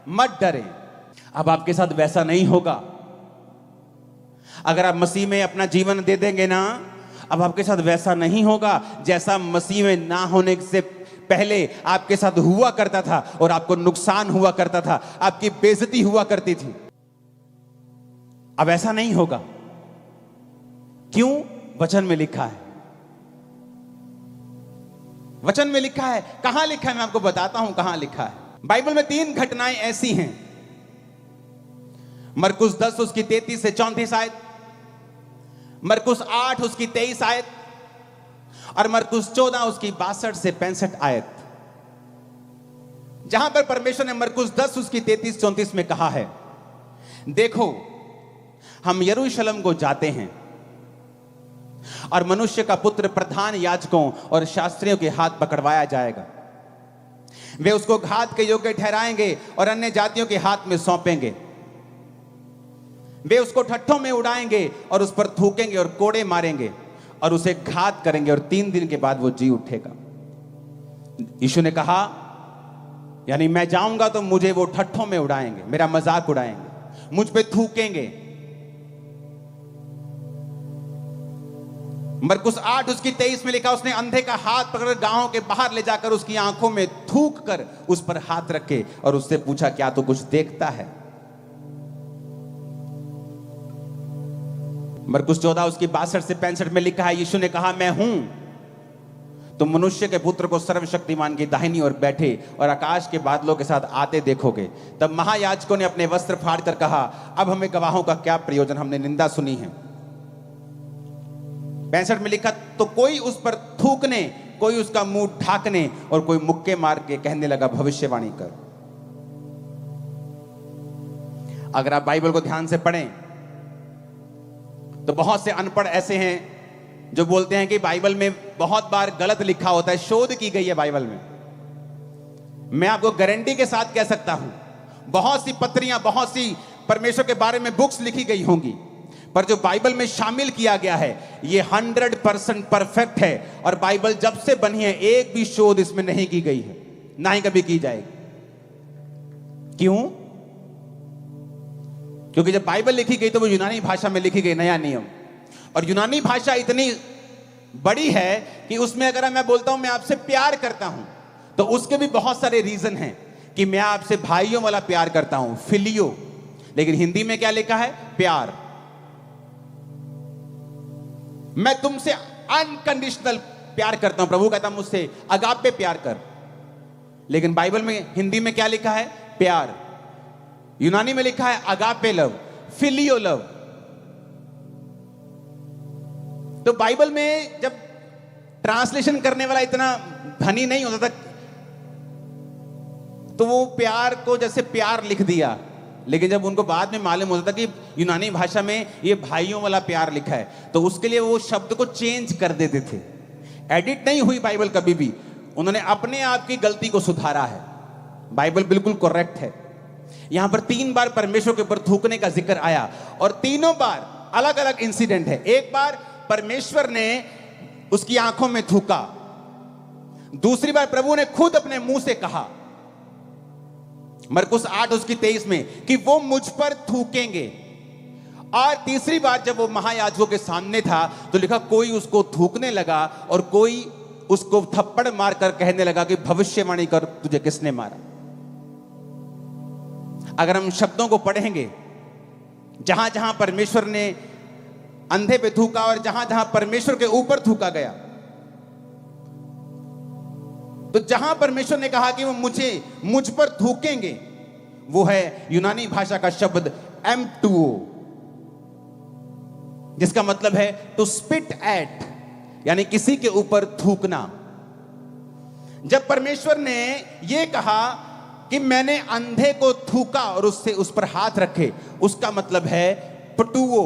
मत डरें। अब आपके साथ वैसा नहीं होगा। अगर आप मसीह में अपना जीवन दे देंगे ना, अब आपके साथ वैसा नहीं होगा जैसा मसीह में ना होने से पहले आपके साथ हुआ करता था, और आपको नुकसान हुआ करता था, आपकी बेइज्जती हुआ करती थी। अब ऐसा नहीं होगा। क्यों? वचन में लिखा है। वचन में लिखा है। कहां लिखा है? मैं आपको बताता हूं कहां लिखा है। बाइबल में 3 घटनाएं ऐसी हैं। मरकुस 10 उसकी 33 से 34 आयत, मरकुस 8 उसकी 23 आयत, और मरकुस 14 उसकी 62 से 65 आयत, जहां पर परमेश्वर ने मरकुस 10 उसकी 33-34 में कहा है, देखो हम यरूशलेम को जाते हैं और मनुष्य का पुत्र प्रधान याजकों और शास्त्रियों के हाथ पकड़वाया जाएगा। वे उसको घात के योग्य ठहराएंगे और अन्य जातियों के हाथ में सौंपेंगे। वे उसको ठट्ठों में उड़ाएंगे और उस पर थूकेंगे और कोड़े मारेंगे और उसे घात करेंगे, और 3 दिन के बाद वो जी उठेगा। यीशु ने कहा, यानी मैं जाऊंगा तो मुझे वो ठट्ठों में उड़ाएंगे, मेरा मजाक उड़ाएंगे, मुझ पे थूकेंगे। मरकुस 8 उसकी 23 में लिखा, उसने अंधे का हाथ पकड़ गांव के बाहर ले जाकर उसकी आंखों में थूक कर उस पर हाथ रखे और उससे पूछा, क्या तू कुछ देखता है? मरकुस 14 उसकी 62 से 65 में लिखा है, यीशु ने कहा, मैं हूं, तुम मनुष्य के पुत्र को सर्वशक्तिमान की दाहिनी ओर बैठे और आकाश के बादलों के साथ आते देखोगे। तब महायाजकों ने अपने वस्त्र फाड़ कर कहा, अब हमें गवाहों का क्या प्रयोजन, हमने निंदा सुनी है। 65 में लिखा, तो कोई उस पर थूकने, कोई उसका मुंह ढाकने और कोई मुक्के मार के कहने लगा, भविष्यवाणी कर। अगर आप बाइबल को ध्यान से पढ़ें तो बहुत से अनपढ़ ऐसे हैं जो बोलते हैं कि बाइबल में बहुत बार गलत लिखा होता है, शोध की गई है बाइबल में। मैं आपको गारंटी के साथ कह सकता हूं, बहुत सी पत्रियां, बहुत सी परमेश्वर के बारे में बुक्स लिखी गई होंगी, पर जो बाइबल में शामिल किया गया है ये 100% परफेक्ट है। और बाइबल जब से बनी है एक भी शोध इसमें नहीं की गई है, ना ही कभी की जाएगी। क्यों? क्योंकि जब बाइबल लिखी गई तो वो यूनानी भाषा में लिखी गई, नया नियम। और यूनानी भाषा इतनी बड़ी है कि उसमें अगर मैं बोलता हूं मैं आपसे प्यार करता हूं, तो उसके भी बहुत सारे रीजन हैं कि मैं आपसे भाइयों वाला प्यार करता हूं, फिलियो। लेकिन हिंदी में क्या लिखा है? प्यार। मैं तुमसे अनकंडीशनल प्यार करता हूं, प्रभु कहता हूं मुझसे अगापे प्यार कर। लेकिन बाइबल में हिंदी में क्या लिखा है? प्यार। यूनानी में लिखा है अगापे लव, फिलियो लव। तो बाइबल में जब ट्रांसलेशन करने वाला इतना धनी नहीं होता था तो वो प्यार को जैसे प्यार लिख दिया, लेकिन जब उनको बाद में मालूम होता था कि यूनानी भाषा में ये भाइयों वाला प्यार लिखा है, तो उसके लिए वो शब्द को चेंज कर देते थे। एडिट नहीं हुई बाइबल कभी भी, उन्होंने अपने आप की गलती को सुधारा है। बाइबल बिल्कुल करेक्ट है। यहां पर 3 बार परमेश्वर के ऊपर थूकने का जिक्र आया और तीनों बार अलग अलग इंसिडेंट है। एक बार परमेश्वर ने उसकी आंखों में थूका, दूसरी बार प्रभु ने खुद अपने मुंह से कहा, मरकुस 8 उसकी 23 में, कि वो मुझ पर थूकेंगे। और तीसरी बार जब वो महायाजकों के सामने था तो लिखा, कोई उसको थूकने लगा और कोई उसको थप्पड़ मारकर कहने लगा कि भविष्यवाणी कर, तुझे किसने मारा। अगर हम शब्दों को पढ़ेंगे, जहां जहां परमेश्वर ने अंधे पे थूका और जहां जहां परमेश्वर के ऊपर थूका गया, तो जहां परमेश्वर ने कहा कि वो मुझ पर थूकेंगे, वो है यूनानी भाषा का शब्द M2O, जिसका मतलब है टू स्पिट एट, यानी किसी के ऊपर थूकना। जब परमेश्वर ने यह कहा कि मैंने अंधे को थूका और उससे उस पर हाथ रखे, उसका मतलब है पटुओ।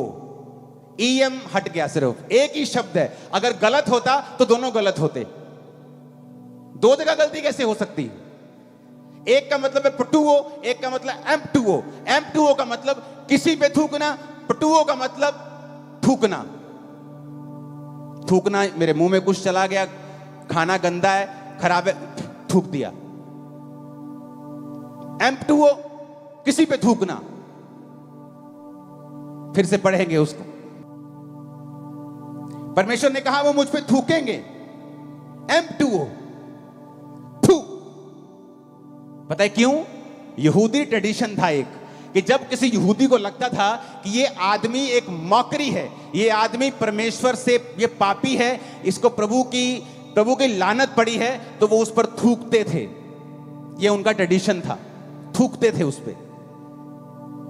EM हट गया, सिर्फ एक ही शब्द है। अगर गलत होता तो दोनों गलत होते, दो जगह गलती कैसे हो सकती? एक का मतलब है पटुओ, एक का मतलब M2O। M2O का मतलब किसी पे थूकना, पटुओ का मतलब थूकना। थूकना, मेरे मुंह में कुछ चला गया, खाना गंदा है, खराब है, थूक दिया। M2O किसी पे थूकना। फिर से पढ़ेंगे उसको। परमेश्वर ने कहा वो मुझ पे थूकेंगे, M2O, थू। पता है क्यों? यहूदी ट्रेडिशन था एक, कि जब किसी यहूदी को लगता था कि ये आदमी एक मॉकरी है, ये आदमी परमेश्वर से, ये पापी है, इसको प्रभु की लानत पड़ी है, तो वो उस पर थूकते थे। ये उनका ट्रेडिशन था, थूकते थे उस पे।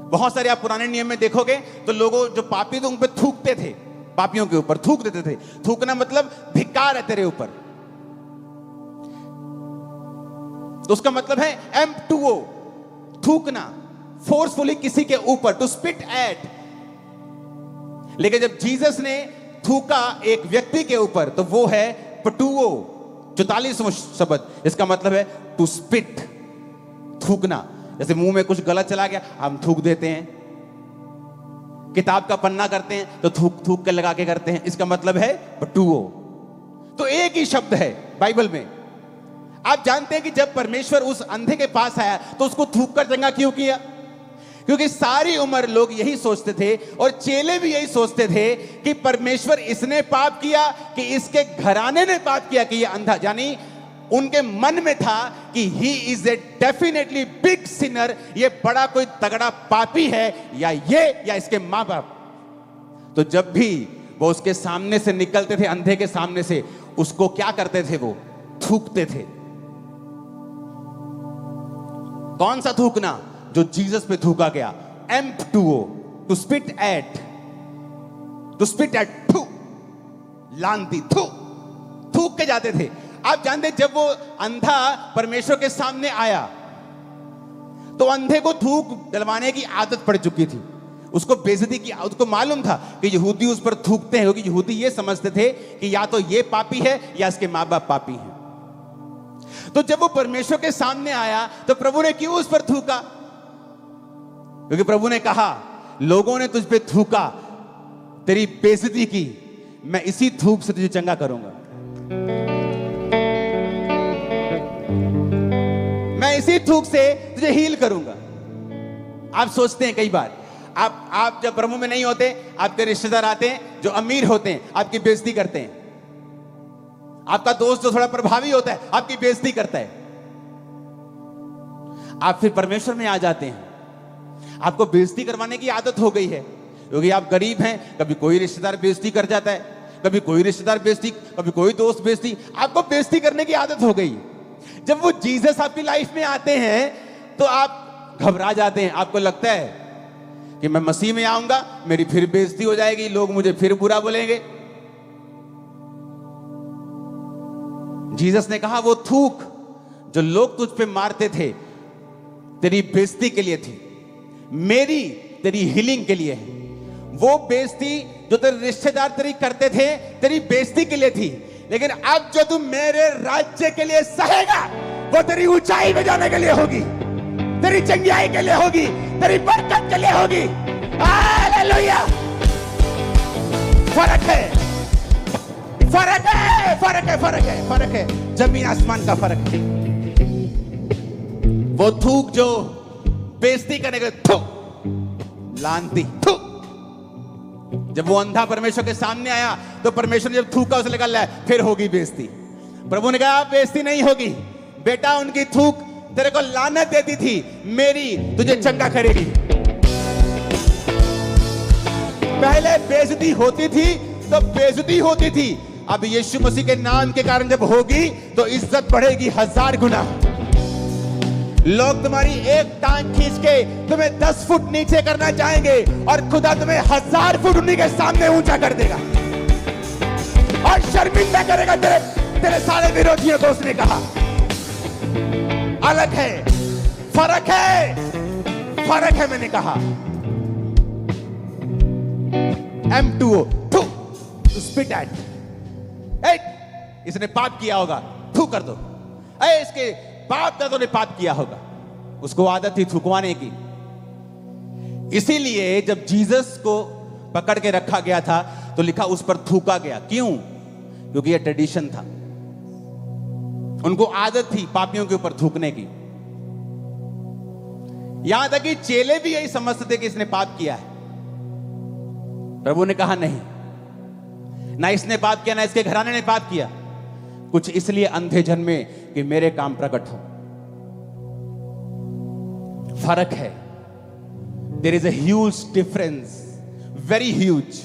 बहुत सारे आप पुराने नियम में देखोगे तो लोगों जो पापी थे उन पे थूकते थे, पापियों के ऊपर थूक देते थे। थूकना मतलब धिक्कार है तेरे ऊपर, तो उसका मतलब है M2O, थूकना, फोर्सफुली किसी के ऊपर, टू स्पिट एट। लेकिन जब जीसस ने थूका एक व्यक्ति के ऊपर, तो वो है पटुओ, 44वां शब्द, इसका मतलब है टू स्पिट, थूकना। जैसे मुंह में कुछ गलत चला गया, हम थूक देते हैं। किताब का पन्ना करते हैं तो थूक थूक के लगा के करते हैं, इसका मतलब है पटुओ। तो एक ही शब्द है बाइबल में। आप जानते हैं कि जब परमेश्वर उस अंधे के पास आया तो उसको थूक कर चंगा क्यों किया? क्योंकि सारी उम्र लोग यही सोचते थे और चेले भी यही सोचते थे कि परमेश्वर इसने पाप किया कि इसके घराने ने पाप किया कि ये अंधा, यानी उनके मन में था कि he is a definitely big Sinner, ये बड़ा कोई तगड़ा पापी है, या ये या इसके मां बाप। तो जब भी वो उसके सामने से निकलते थे, अंधे के सामने से, उसको क्या करते थे? वो थूकते थे। कौन सा थूकना? जो जीसस पे थूका गया, M2O, टू स्पिट एट, थू, लानती, थूक के जाते थे। आप जानते जब वो अंधा परमेश्वर के सामने आया तो अंधे को थूक दिलवाने की आदत पड़ चुकी थी, उसको बेइज्जती की, उसको मालूम था कि यहूदी उस पर थूकते हैं, क्योंकि यहूदी ये समझते थे कि या तो ये पापी है या इसके मां बाप पापी हैं। तो जब वो परमेश्वर के सामने आया तो प्रभु ने क्यों उस पर थूका? क्योंकि प्रभु ने कहा, लोगों ने तुझ पे थूका, तेरी बेइज्जती की, मैं इसी थूक से तुझे चंगा करूंगा, मैं इसी थूक से तुझे हील करूंगा। आप सोचते हैं कई बार, आप जब प्रभु में नहीं होते, आपके रिश्तेदार आते हैं जो अमीर होते हैं, आपकी बेइज्जती करते हैं। आपका दोस्त जो थोड़ा प्रभावी होता है, आपकी बेइज्जती करता है। आप फिर परमेश्वर में आ जाते हैं, आपको बेइज्जती करवाने की आदत हो गई है, क्योंकि आप गरीब हैं। कभी कोई रिश्तेदार बेइज्जती कर जाता है, कभी कोई रिश्तेदार बेइज्जती, कभी कोई दोस्त बेइज्जती, आपको बेइज्जती करने की आदत हो गई। जब वो जीसस आपकी लाइफ में आते हैं तो आप घबरा जाते हैं। आपको लगता है कि मैं मसीह में आऊंगा, मेरी फिर बेइज्जती हो जाएगी, लोग मुझे फिर बुरा बोलेंगे। जीसस ने कहा, वो थूक जो लोग तुझ पे मारते थे, तेरी बेइज्जती के लिए थी, मेरी तेरी हीलिंग के लिए है। वो बेइज्जती जो तेरे रिश्तेदार तेरी करते थे, तेरी बेइज्जती के लिए थी, लेकिन अब जो तू मेरे राज्य के लिए सहेगा, वो तेरी ऊंचाई में जाने के लिए होगी, तेरी चंगियाई के लिए होगी, तेरी बरकत के लिए होगी। हालेलुया! फर्क है, फर्क है, फर्क है, फर्क है, फर्क है, जमीन आसमान का फर्क है। वो थूक जो बेइज्जती करने के, थू, लानती, थू। जब वो अंधा परमेश्वर के सामने आया तो परमेश्वर ने जब थूका, उसे लगा ले फिर होगी बेइज्जती। प्रभु ने कहा, बेइज्जती नहीं होगी बेटा, उनकी थूक तेरे को लानत देती थी, मेरी तुझे चंगा करेगी। पहले बेइज्जती होती थी तो बेइज्जती होती थी, अब यीशु मसीह के नाम के कारण जब होगी तो इज्जत बढ़ेगी 1000 गुना। लोग तुम्हारी एक टांग खींच के तुम्हें 10 फुट नीचे करना चाहेंगे और खुदा तुम्हें 1000 फुट उन्हीं के सामने ऊंचा कर देगा और शर्मिंदा करेगा तेरे सारे विरोधियों को। उसने कहा, अलग है, फर्क है, फर्क है। मैंने कहा M2O, थू, स्पिट एट, इसने पाप किया होगा, थू कर दो। इसके बाप दादों ने पाप किया होगा, उसको आदत थी थूकवाने की। इसीलिए जब जीसस को पकड़ के रखा गया था तो लिखा उस पर थूका गया। क्यों? क्योंकि यह ट्रेडिशन था, उनको आदत थी पापियों के ऊपर थूकने की। यहां तक कि चेले भी यही समझते थे कि इसने पाप किया है। प्रभु ने कहा, नहीं, ना इसने पाप किया, ना इसके घराने ने पाप किया, कुछ इसलिए अंधे जन्मे कि मेरे काम प्रकट हो। फर्क है, there is a huge difference, very huge.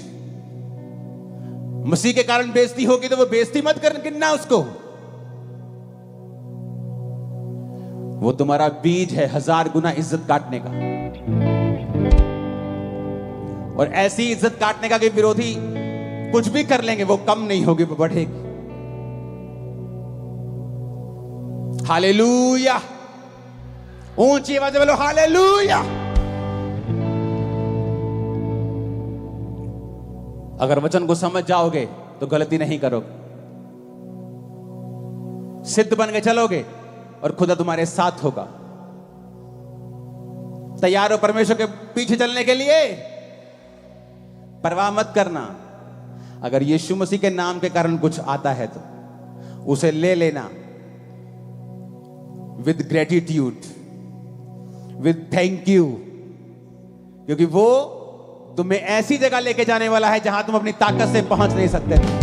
मसीह के कारण बेइज्जती होगी तो वो बेइज्जती मत कर गिनना उसको, वो तुम्हारा बीज है 1000 गुना इज्जत काटने का, और ऐसी इज्जत काटने का कि विरोधी कुछ भी कर लेंगे, वो कम नहीं होगी, वो बढ़ेगी। हालेलुया! ऊंची आवाज में बोलो हालेलुया! अगर वचन को समझ जाओगे तो गलती नहीं करोगे, सिद्ध बन के चलोगे और खुदा तुम्हारे साथ होगा। तैयार हो परमेश्वर के पीछे चलने के लिए? परवाह मत करना, अगर यीशु मसीह के नाम के कारण कुछ आता है तो उसे ले लेना, with gratitude, with thank you, क्योंकि वो तुम्हें ऐसी जगह लेके जाने वाला है जहां तुम अपनी ताकत से पहुंच नहीं सकते।